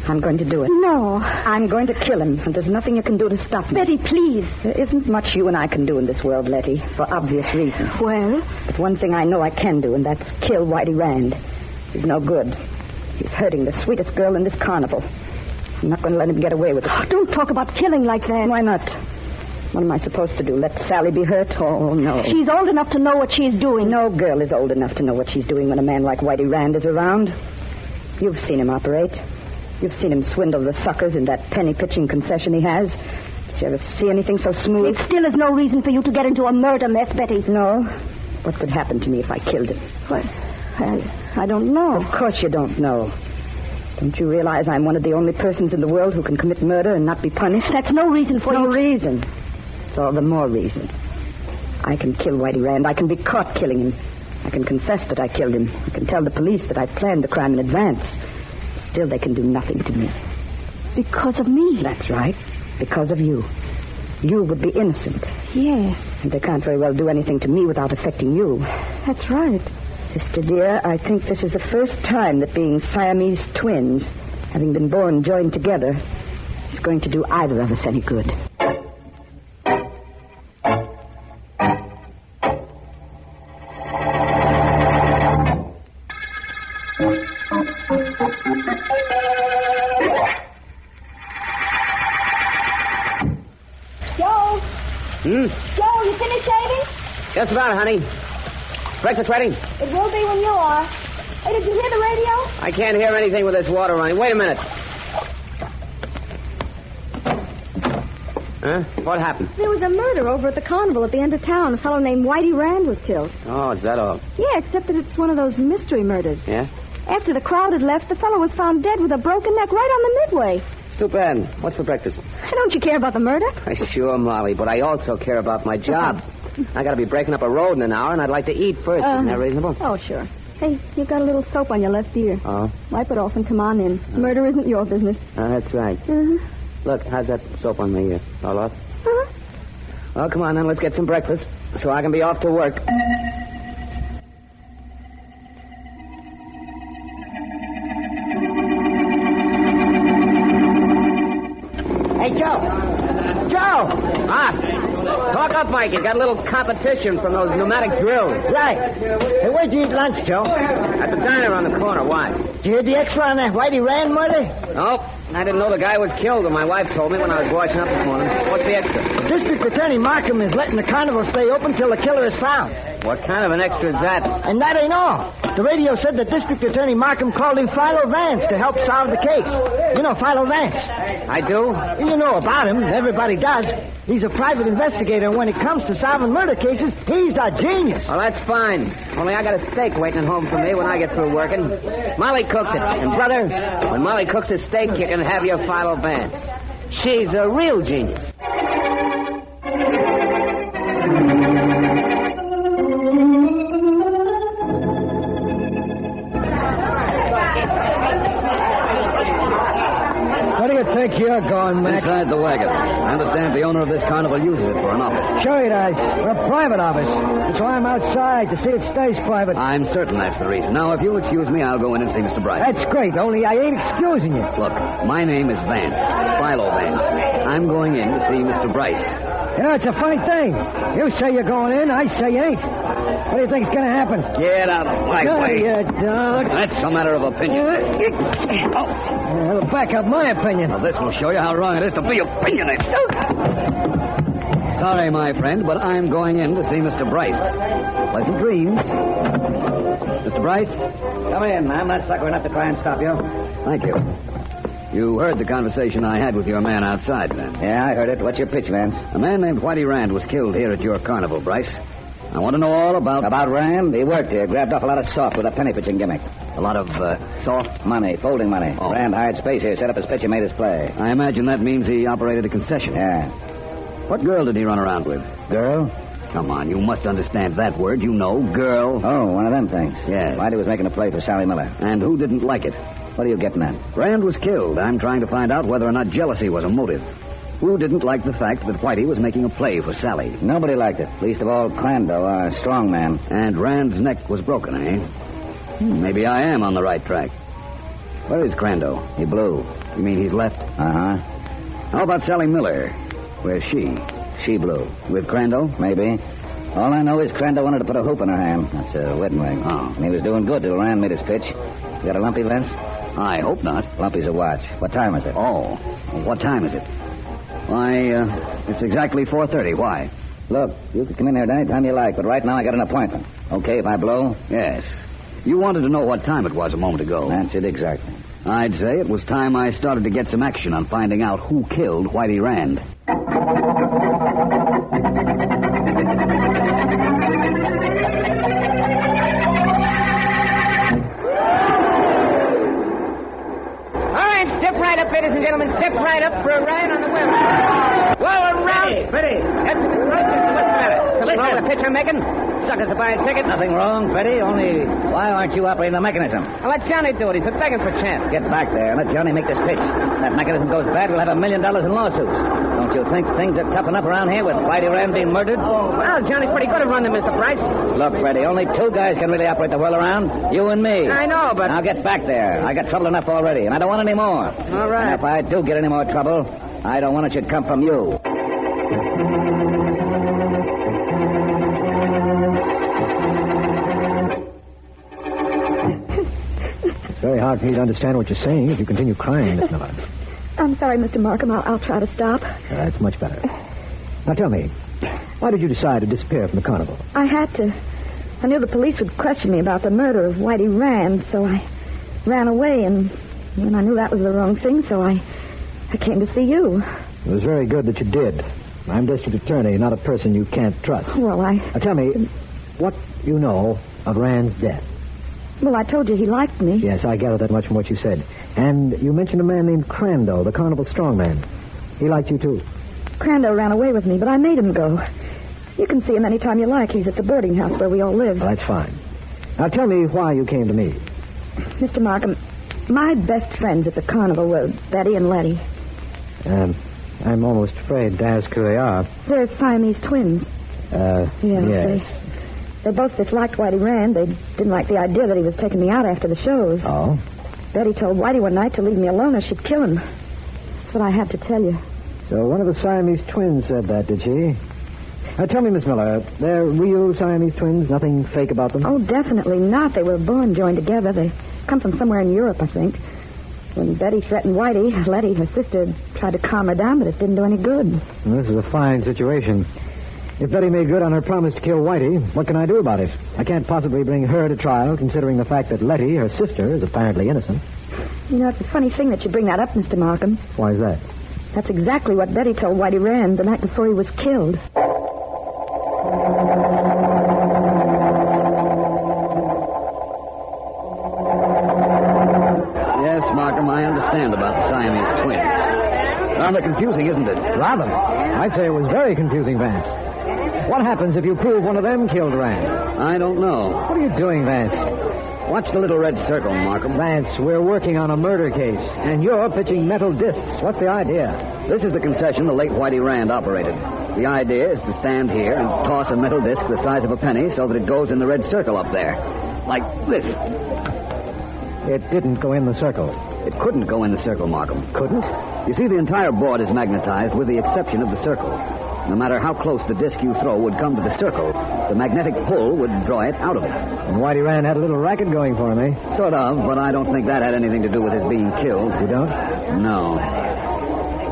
I'm going to do it. No. I'm going to kill him, and there's nothing you can do to stop me. Betty, please. There isn't much you and I can do in this world, Letty, for obvious reasons. Well? But one thing I know I can do, and that's kill Whitey Rand. He's no good. He's hurting the sweetest girl in this carnival. I'm not going to let him get away with it. Oh, don't talk about killing like that. Why not? What am I supposed to do? Let Sally be hurt? Oh, no. She's old enough to know what she's doing. No girl is old enough to know what she's doing when a man like Whitey Rand is around. You've seen him operate. You've seen him swindle the suckers in that penny-pitching concession he has. Did you ever see anything so smooth? It still is no reason for you to get into a murder mess, Betty. No? What could happen to me if I killed him? What? I don't know. Of course you don't know. Don't you realize I'm one of the only persons in the world who can commit murder and not be punished? That's no reason for No you. reason. It's all the more reason. I can kill Whitey Rand. I can be caught killing him. I can confess that I killed him. I can tell the police that I planned the crime in advance. Still, they can do nothing to me. Because of me? That's right. Because of you. You would be innocent. Yes. And they can't very well do anything to me without affecting you. That's right. Sister dear, I think this is the first time that being Siamese twins, having been born joined together, is going to do either of us any good. Joe? Hmm? Joe, you finished shaving? Just about, honey. Breakfast ready? It will be when you are. Hey, did you hear the radio? I can't hear anything with this water running. Wait a minute. Huh? What happened? There was a murder over at the carnival at the end of town. A fellow named Whitey Rand was killed. Oh, is that all? Yeah, except that it's one of those mystery murders. Yeah? After the crowd had left, the fellow was found dead with a broken neck right on the midway. It's too bad. What's for breakfast? Don't you care about the murder? Sure, Molly, but I also care about my job. I gotta be breaking up a road in an hour, and I'd like to eat first. Isn't that reasonable? Oh, sure. Hey, you've got a little soap on your left ear. Oh? Wipe it off and come on in. Murder isn't your business. That's right. Uh-huh. Look, how's that soap on my ear? All off? Uh-huh. Well, come on, then. Let's get some breakfast so I can be off to work. Hey, Joe. Joe! Ah! Talk up, Mike. You got a little competition from those pneumatic drills. Right. Hey, where'd you eat lunch, Joe? At the diner on the corner. Why? Did you hear the extra on that Whitey Rand murder? Nope. I didn't know the guy was killed, and my wife told me when I was washing up this morning. What's the extra? District Attorney Markham is letting the carnival stay open till the killer is found. What kind of an extra is that? And that ain't all. The radio said that District Attorney Markham called in Philo Vance to help solve the case. You know Philo Vance? I do? You know about him. Everybody does. He's a private investigator, and when it comes to solving murder cases, he's a genius. Well, that's fine. Only I got a steak waiting at home for me when I get through working. Molly cooked it. And, brother, when Molly cooks a steak, you can have your Philo Vance. She's a real genius. What do you think you're going, Mac? Inside the wagon. I understand the owner of this carnival uses it for an office. Sure he does. For a private office. That's why I'm outside, to see it stays private. I'm certain that's the reason. Now, if you'll excuse me, I'll go in and see Mr. Bryce. That's great, only I ain't excusing you. Look, my name is Vance. Philo Vance. I'm going in to see Mr. Bryce. You know, it's a funny thing. You say you're going in, I say you ain't. What do you think's going to happen? Get out of my way. You dog. That's a matter of opinion. I'll back up my opinion. Well, this will show you how wrong it is to be opinionated. Sorry, my friend, but I'm going in to see Mr. Bryce. Pleasant dreams. Mr. Bryce? Come in. I'm not sucker enough to try and stop you. Thank you. You heard the conversation I had with your man outside, then. Yeah, I heard it. What's your pitch, Vance? A man named Whitey Rand was killed here at your carnival, Bryce. I want to know all about... About Rand? He worked here, grabbed off a lot of soft with a penny pitching gimmick. A lot of, soft... Money, folding money. Oh. Rand hired space here, set up his pitch and made his play. I imagine that means he operated a concession. Yeah. What girl did he run around with? Girl? Come on, you must understand that word. You know, girl. Oh, one of them things. Yes. Whitey was making a play for Sally Miller. And who didn't like it? What are you getting at? Rand was killed. I'm trying to find out whether or not jealousy was a motive. Who didn't like the fact that Whitey was making a play for Sally? Nobody liked it. Least of all, Crandall, our strong man. And Rand's neck was broken, eh? Maybe I am on the right track. Where is Crandall? He blew. You mean he's left? Uh-huh. How about Sally Miller? Where's she? She blew. With Crandall? Maybe. All I know is Crandall wanted to put a hoop in her hand. That's a wedding ring. Oh. And he was doing good till Rand made his pitch. You got a lumpy, Vince? I hope not. Lumpy's a watch. What time is it? Oh. What time is it? Why, it's exactly 4:30. Why? Look, you can come in here at any time you like, but right now I got an appointment. Okay if I blow? Yes. You wanted to know what time it was a moment ago. That's it exactly. I'd say it was time I started to get some action on finding out who killed Whitey Rand. Step right up, ladies and gentlemen. Step right up for a ride on the Whirlaround. Whirlaround. Freddie. That's what's the matter? Something wrong with the pitch I'm making? Suckers are buying tickets. Nothing wrong, Freddie. Only why aren't you operating the mechanism? I'll let Johnny do it. He's been begging for a chance. Get back there and let Johnny make this pitch. That mechanism goes bad, we'll have $1 million in lawsuits. Don't you think things are tough enough around here with Whitey Rand being murdered? Well, Johnny's pretty good at running, Mr. Price. Look, Freddie, only 2 guys can really operate the Whirlaround. You and me. I know, but... Now get back there. I got trouble enough already, and I don't want any more. All right. And if I do get any more trouble, I don't want it should come from you. It's very hard for me to understand what you're saying if you continue crying, Miss Miller. I'm sorry, Mr. Markham. I'll try to stop. That's much better. Now tell me, why did you decide to disappear from the carnival? I had to. I knew the police would question me about the murder of Whitey Rand, so I ran away, and I knew that was the wrong thing, so I came to see you. It was very good that you did. I'm district attorney, not a person you can't trust. Well, Now tell me, what you know of Rand's death? Well, I told you he liked me. Yes, I gathered that much from what you said. And you mentioned a man named Crandall, the carnival strongman. He liked you, too. Crandall ran away with me, but I made him go. You can see him any time you like. He's at the boarding house where we all live. Well, that's fine. Now tell me why you came to me. Mr. Markham, my best friends at the carnival were Betty and Letty. I'm almost afraid to ask who they are. They're Siamese twins. Yes. They both disliked Whitey Rand. They didn't like the idea that he was taking me out after the shows. Oh? Betty told Whitey one night to leave me alone or she'd kill him. That's what I had to tell you. So one of the Siamese twins said that, did she? Now tell me, Miss Miller, they're real Siamese twins? Nothing fake about them? Oh, definitely not. They were born joined together. They come from somewhere in Europe, I think. When Betty threatened Whitey, Letty, her sister, tried to calm her down, but it didn't do any good. Well, this is a fine situation. If Betty made good on her promise to kill Whitey, what can I do about it? I can't possibly bring her to trial, considering the fact that Letty, her sister, is apparently innocent. You know, it's a funny thing that you bring that up, Mr. Markham. Why is that? That's exactly what Betty told Whitey Rand the night before he was killed. Yes, Markham, I understand about the Siamese twins. Rather confusing, isn't it? Rather. I'd say it was very confusing, Vance. What happens if you prove one of them killed Rand? I don't know. What are you doing, Vance? Watch the little red circle, Markham. Vance, we're working on a murder case, and you're pitching metal discs. What's the idea? This is the concession the late Whitey Rand operated. The idea is to stand here and toss a metal disc the size of a penny so that it goes in the red circle up there. Like this. It didn't go in the circle. It couldn't go in the circle, Markham. Couldn't? You see, the entire board is magnetized with the exception of the circle. No matter how close the disc you throw would come to the circle, the magnetic pull would draw it out of it. And Whitey Rand had a little racket going for him, eh? Sort of, but I don't think that had anything to do with his being killed. You don't? No.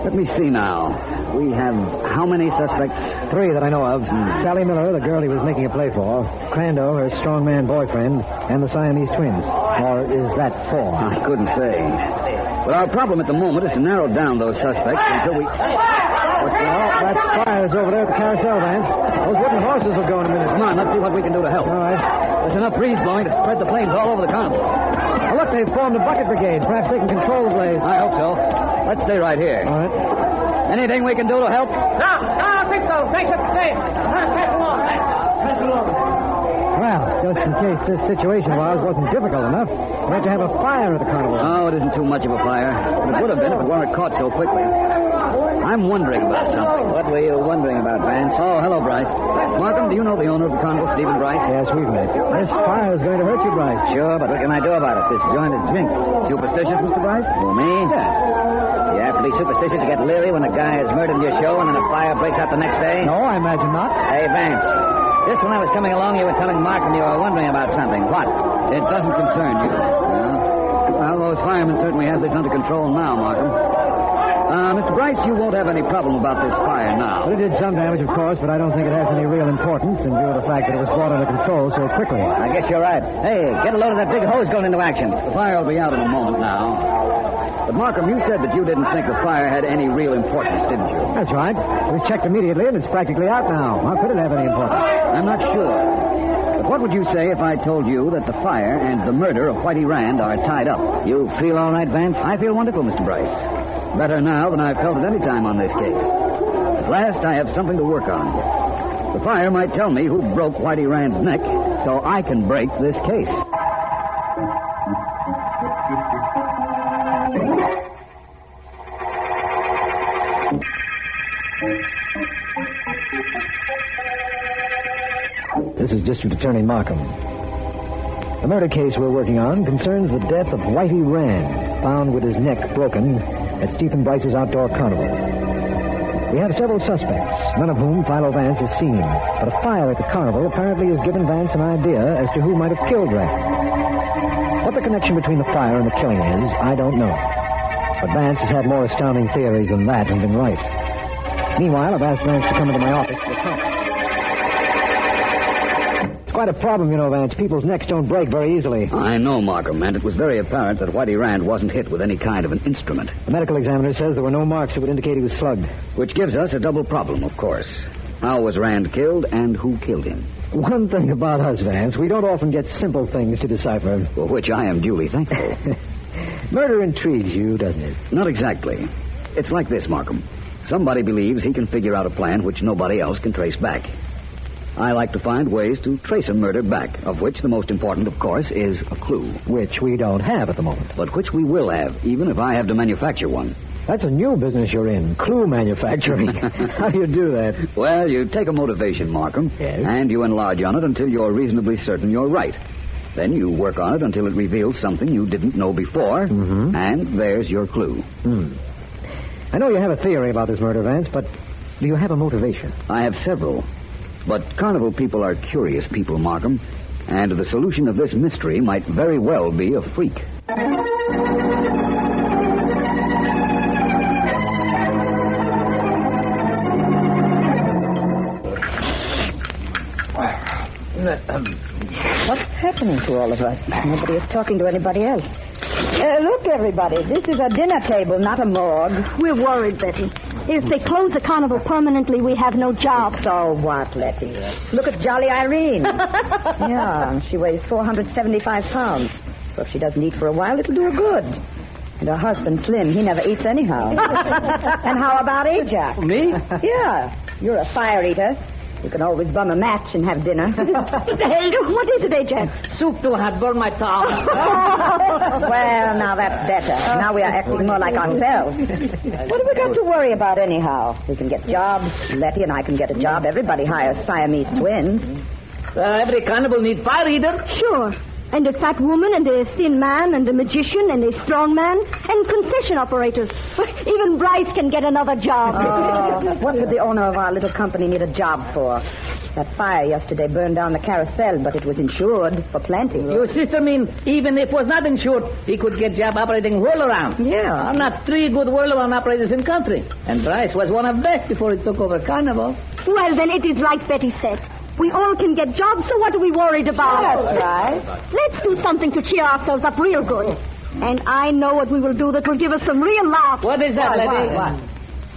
Let me see now. We have how many suspects? 3 that I know of. Sally Miller, the girl he was making a play for. Crandall, her strongman boyfriend. And the Siamese twins. Or is that 4? I couldn't say. But our problem at the moment is to narrow down those suspects until we... Well, that fire's over there at the carousel, Vance. Those wooden horses will go in a minute. Come on, let's see what we can do to help. All right. There's enough breeze blowing to spread the flames all over the carnival. Well, look, they've formed a bucket brigade. Perhaps they can control the blaze. I hope so. Let's stay right here. All right. Anything we can do to help? No, I don't think so. Thanks for staying. Pass along. just in case this situation of ours wasn't difficult enough, we had to have a fire at the carnival. Oh, it isn't too much of a fire. It would have been if it weren't caught so quickly. I'm wondering about something. What were you wondering about, Vance? Oh, hello, Bryce. Markham, do you know the owner of the carnival, Stephen Bryce? Yes, we've met. This fire is going to hurt you, Bryce. Sure, but what can I do about it? This joint is jinxed. Superstitious, Mr. Bryce? Who, me? Yes. You have to be superstitious to get leery when a guy is murdered in your show and then a fire breaks out the next day? No, I imagine not. Hey, Vance. Just when I was coming along, you were telling Markham you were wondering about something. What? It doesn't concern you. No. Well, those firemen certainly have this under control now, Markham. Mr. Bryce, you won't have any problem about this fire now. Well, it did some damage, of course, but I don't think it has any real importance in view of the fact that it was brought under control so quickly. I guess you're right. Hey, get a load of that big hose going into action. The fire will be out in a moment now. But, Markham, you said that you didn't think the fire had any real importance, didn't you? That's right. It was checked immediately, and it's practically out now. How could it have any importance? I'm not sure. But what would you say if I told you that the fire and the murder of Whitey Rand are tied up? You feel all right, Vance? I feel wonderful, Mr. Bryce. Better now than I've felt at any time on this case. At last, I have something to work on. The fire might tell me who broke Whitey Rand's neck, so I can break this case. This is District Attorney Markham. The murder case we're working on concerns the death of Whitey Rand, found with his neck broken at Stephen Bryce's outdoor carnival. We have several suspects, none of whom Philo Vance has seen. But a fire at the carnival apparently has given Vance an idea as to who might have killed Rand. What the connection between the fire and the killing is, I don't know. But Vance has had more astounding theories than that and been right. Meanwhile, I've asked Vance to come into my office for a talk. It's quite a problem, you know, Vance. People's necks don't break very easily. I know, Markham, and it was very apparent that Whitey Rand wasn't hit with any kind of an instrument. The medical examiner says there were no marks that would indicate he was slugged. Which gives us a double problem, of course. How was Rand killed, and who killed him? One thing about us, Vance, we don't often get simple things to decipher. For which I am duly thankful. Murder intrigues you, doesn't it? Not exactly. It's like this, Markham. Somebody believes he can figure out a plan which nobody else can trace back. I like to find ways to trace a murder back, of which the most important, of course, is a clue. Which we don't have at the moment. But which we will have, even if I have to manufacture one. That's a new business you're in, clue manufacturing. How do you do that? Well, you take a motivation, Markham, Yes? and you enlarge on it until you're reasonably certain you're right. Then you work on it until it reveals something you didn't know before, and there's your clue. I know you have a theory about this murder, Vance, but do you have a motivation? I have several. But carnival people are curious people, Markham, and the solution of this mystery might very well be a freak. What's happening to all of us? Nobody is talking to anybody else. Look, everybody, this is a dinner table, not a morgue. We're worried, Betty. If they close the carnival permanently, we have no job. So what, Letty? Look at Jolly Irene. Yeah, she weighs 475 pounds. So if she doesn't eat for a while, it'll do her good. And her husband, Slim, he never eats anyhow. And how about Ajax? Me? Yeah, you're a fire eater. You can always bum a match and have dinner. What the hell? What is it, Ajax? Soup too hot, burned my tongue. Well, now that's better. Now we are acting more like ourselves. What have we got to worry about anyhow? We can get jobs. Letty and I can get a job. Everybody hires Siamese twins. Every carnival needs fire eater. Sure. And a fat woman, and a thin man, and a magician, and a strong man, and concession operators. Even Bryce can get another job. Oh, what would the owner of our little company need a job for? That fire yesterday burned down the carousel, but it was insured for plenty. Your sister mean even if it was not insured, he could get job operating Whirlaround. Yeah. I'm not 3 good Whirlaround operators in country. And Bryce was one of best before he took over carnival. Well, then it is like Betty said. We all can get jobs, so what are we worried about? That's right. Let's do something to cheer ourselves up real good. And I know what we will do that will give us some real laughs. What is that, lady?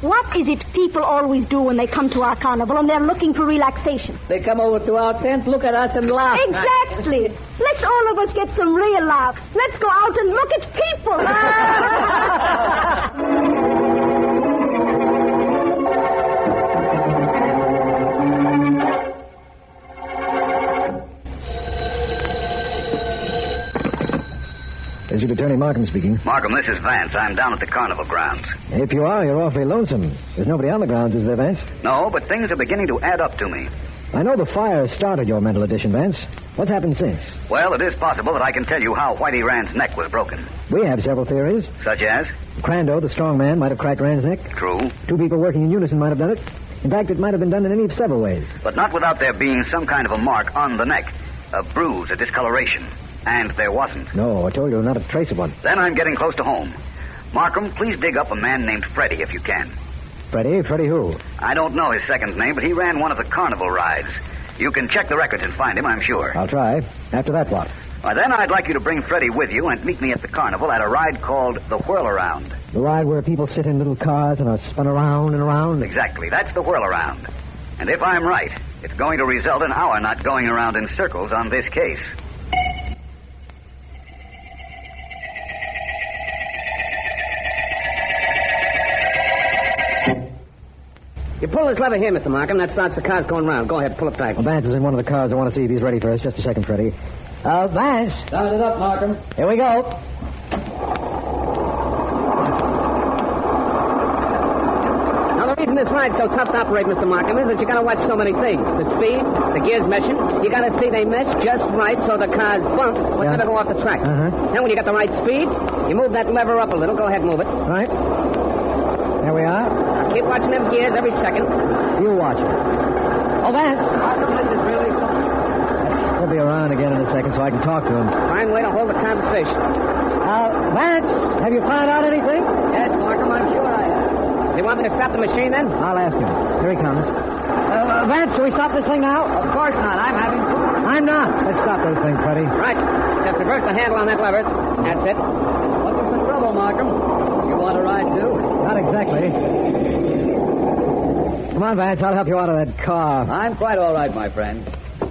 What is it people always do when they come to our carnival and they're looking for relaxation? They come over to our tent, look at us, and laugh. Exactly. Let's all of us get some real laughs. Let's go out and look at people. District Attorney Markham speaking. Markham, this is Vance. I'm down at the carnival grounds. If you are, you're awfully lonesome. There's nobody on the grounds, is there, Vance? No, but things are beginning to add up to me. I know the fire started your mental addiction, Vance. What's happened since? Well, it is possible that I can tell you how Whitey Rand's neck was broken. We have several theories. Such as? Crando, the strong man, might have cracked Rand's neck. True. Two people working in unison might have done it. In fact, it might have been done in any of several ways. But not without there being some kind of a mark on the neck. A bruise, a discoloration. And there wasn't. No, I told you not a trace of one. Then I'm getting close to home. Markham, please dig up a man named Freddie if you can. Freddie? Freddie who? I don't know his second name, but he ran one of the carnival rides. You can check the records and find him, I'm sure. I'll try. After that, what? Well, then I'd like you to bring Freddie with you and meet me at the carnival at a ride called the Whirlaround. The ride where people sit in little cars and are spun around and around? Exactly. That's the Whirlaround. And if I'm right, it's going to result in our not going around in circles on this case. You pull this lever here, Mr. Markham. That starts the cars going round. Go ahead, pull it back. Well, Vance is in one of the cars. I want to see if he's ready for us. Just a second, Freddie. Vance. Start it up, Markham. Here we go. Now, the reason this ride's so tough to operate, Mr. Markham, is that you got to watch so many things. The speed, the gears meshing. You got to see they mesh just right so the cars bump but never go off the track. Then when you got the right speed, you move that lever up a little. Go ahead and move it. Right. There we are. Now, keep watching them gears every second. You watch it. Oh, Vance. Markham, this is really something. He'll be around again in a second so I can talk to him. Fine way to hold the conversation. Vance, have you found out anything? Yes, Markham, I'm sure I have. Does he want me to stop the machine then? I'll ask him. Here he comes. Vance, do we stop this thing now? Of course not. I'm having fun. I'm not. Let's stop this thing, Freddie. Right. Just reverse the handle on that lever. That's it. What was the trouble, Markham? You want a ride, too? Not exactly. Come on, Vance. I'll help you out of that car. I'm quite all right, my friend.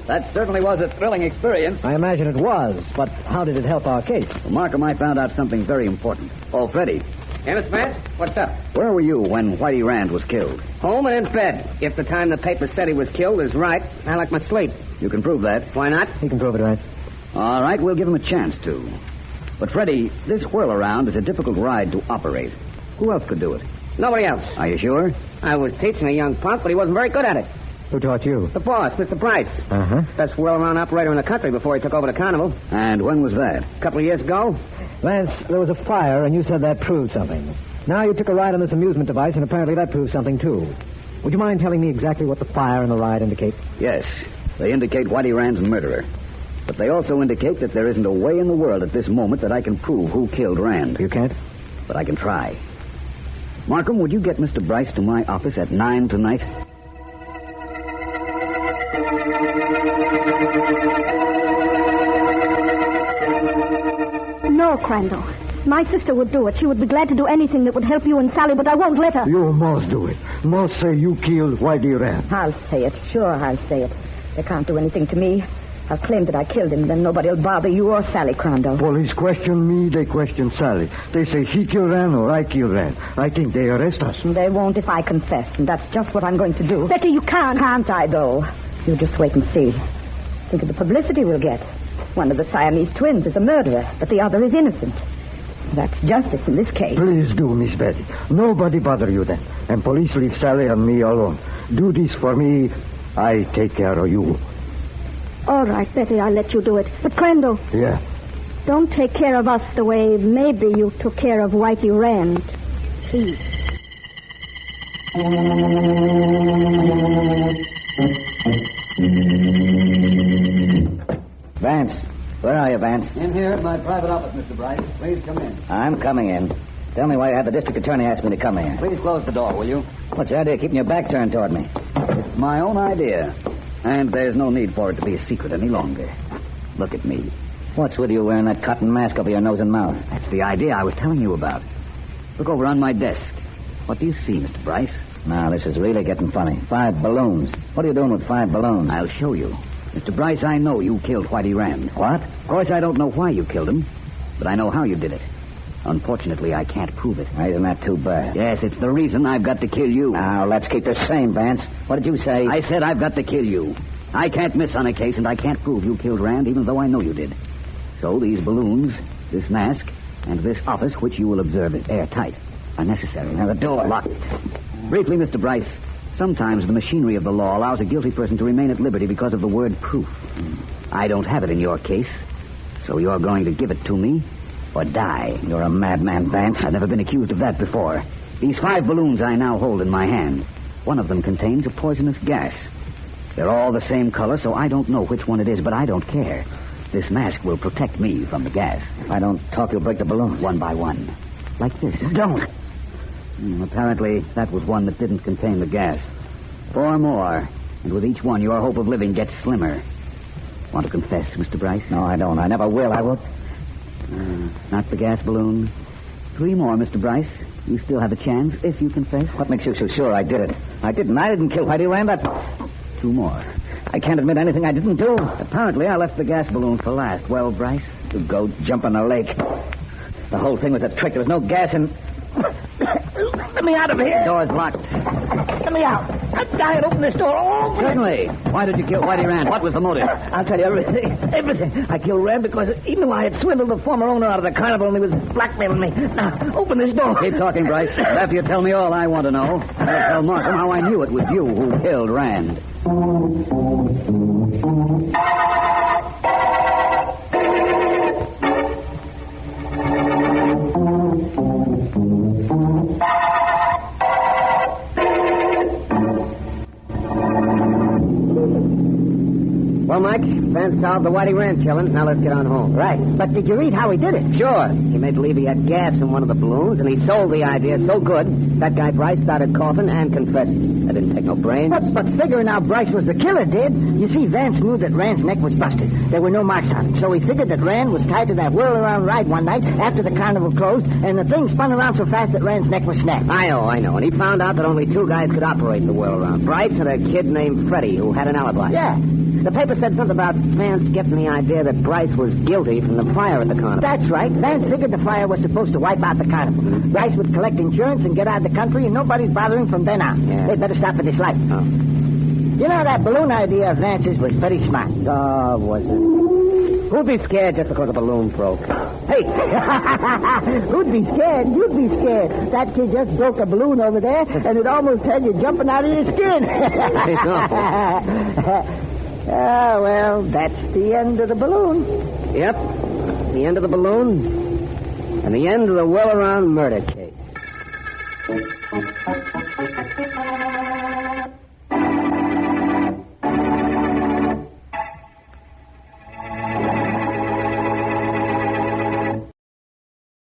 That certainly was a thrilling experience. I imagine it was, but how did it help our case? Well, Markham, I found out something very important. Oh, Freddie, Hey, Miss Vance, what's up? where were you when Whitey Rand was killed? Home and in bed. If the time the paper said he was killed is right, I like my sleep. You can prove that. Why not? He can prove it, Vance. All right, we'll give him a chance to. But, Freddie, this Whirlaround is a difficult ride to operate. Who else could do it? Nobody else. Are you sure? I was teaching a young punk, but he wasn't very good at it. Who taught you? The boss, Mr. Price. Uh-huh. Best whirl-around operator in the country before he took over the carnival. And when was that? A couple of years ago. Vance, there was a fire, and you said that proved something. Now you took a ride on this amusement device, and apparently that proved something, too. Would you mind telling me exactly what the fire and the ride indicate? Yes. They indicate Whitey Rand's murderer. But they also indicate that there isn't a way in the world at this moment that I can prove who killed Rand. You can't? But I can try. Markham, would you get Mr. Bryce to my office at 9 tonight? No, Crandall. My sister would do it. She would be glad to do anything that would help you and Sally, but I won't let her. You must do it. Must say you killed Whitey Rand. I'll say it. Sure, I'll say it. They can't do anything to me. I'll claim that I killed him, then nobody will bother you or Sally Crandall. Police question me, they question Sally. They say she killed Rand or I killed Rand. I think they arrest us. They won't if I confess, and that's just what I'm going to do. Betty, you can't. Can't I, though? You just wait and see. Think of the publicity we'll get. One of the Siamese twins is a murderer, but the other is innocent. That's justice in this case. Please do, Miss Betty. Nobody bother you then. And police leave Sally and me alone. Do this for me, I take care of you. All right, Betty, I'll let you do it. But, Crandall, Yeah. don't take care of us the way maybe you took care of Whitey Rand. Please. Vance. Where are you, Vance? In here at my private office, Mr. Bryce. Please come in. I'm coming in. Tell me why you had the district attorney ask me to come here. Please close the door, will you? What's the idea of keeping your back turned toward me? It's my own idea. And there's no need for it to be a secret any longer. Look at me. What's with you wearing that cotton mask over your nose and mouth? That's the idea I was telling you about. Look over on my desk. What do you see, Mr. Bryce? Now, this is really getting funny. 5 balloons. What are you doing with 5 balloons? I'll show you. Mr. Bryce, I know you killed Whitey Rand. What? Of course, I don't know why you killed him, but I know how you did it. Unfortunately, I can't prove it. Now, isn't that too bad? Yes, it's the reason I've got to kill you. Now, let's keep this same, Vance. What did you say? I said I've got to kill you. I can't miss on a case, and I can't prove you killed Rand, even though I know you did. So these balloons, this mask, and this office, which you will observe is airtight, are necessary. Now, the door locked. Briefly, Mr. Bryce, sometimes the machinery of the law allows a guilty person to remain at liberty because of the word proof. I don't have it in your case, so you're going to give it to me or die. You're a madman, Vance. I've never been accused of that before. These 5 balloons I now hold in my hand, one of them contains a poisonous gas. They're all the same color, so I don't know which one it is, but I don't care. This mask will protect me from the gas. If I don't talk, you'll break the balloons. One by one. Like this. Don't. Apparently, that was one that didn't contain the gas. 4 more. And with each one, your hope of living gets slimmer. Want to confess, Mr. Bryce? No, I don't. I never will. I won't. Not the gas balloon. 3 more, Mr. Bryce. You still have a chance if you confess. What makes you so sure I did it? I didn't kill Whitey Rand. 2 more. I can't admit anything I didn't do. Apparently, I left the gas balloon for last. Well, Bryce? To go jump in the lake. The whole thing was a trick. There was no gas in... Let me out of here. The door's locked. Let me out. I'm dying. Open this door. Oh, certainly. Why did you kill Whitey Rand? What was the motive? I'll tell you everything. Everything. I killed Rand because he knew I had swindled the former owner out of the carnival and he was blackmailing me. Now, open this door. Keep talking, Bryce. After you tell me all I want to know, I'll tell Markham how I knew it was you who killed Rand. Well, Mike, Vance solved the Whitey Rand killing. Now let's get on home. Right. But did you read how he did it? Sure. He made believe he had gas in one of the balloons, and he sold the idea so good, that guy Bryce started coughing and confessed. That didn't take no brains. But figuring out Bryce was the killer did. You see, Vance knew that Rand's neck was busted. There were no marks on him. So he figured that Rand was tied to that whirl-around ride one night after the carnival closed, and the thing spun around so fast that Rand's neck was snapped. I know. And he found out that only 2 guys could operate the whirl-around. Bryce and a kid named Freddie, who had an alibi. Yeah. The paper said something about Vance getting the idea that Bryce was guilty from the fire at the carnival. That's right. Vance figured the fire was supposed to wipe out the carnival. Bryce would collect insurance and get out of the country, and nobody's bothering from then on. Yeah. They'd better stop at this light. Oh. You know, that balloon idea of Vance's was very smart. Oh, was it? Who'd be scared just because a balloon broke? Hey! Who'd be scared? You'd be scared. That kid just broke a balloon over there, and it almost had you jumping out of your skin. Well, that's the end of the balloon. Yep. The end of the balloon and the end of the Whirlaround murder case.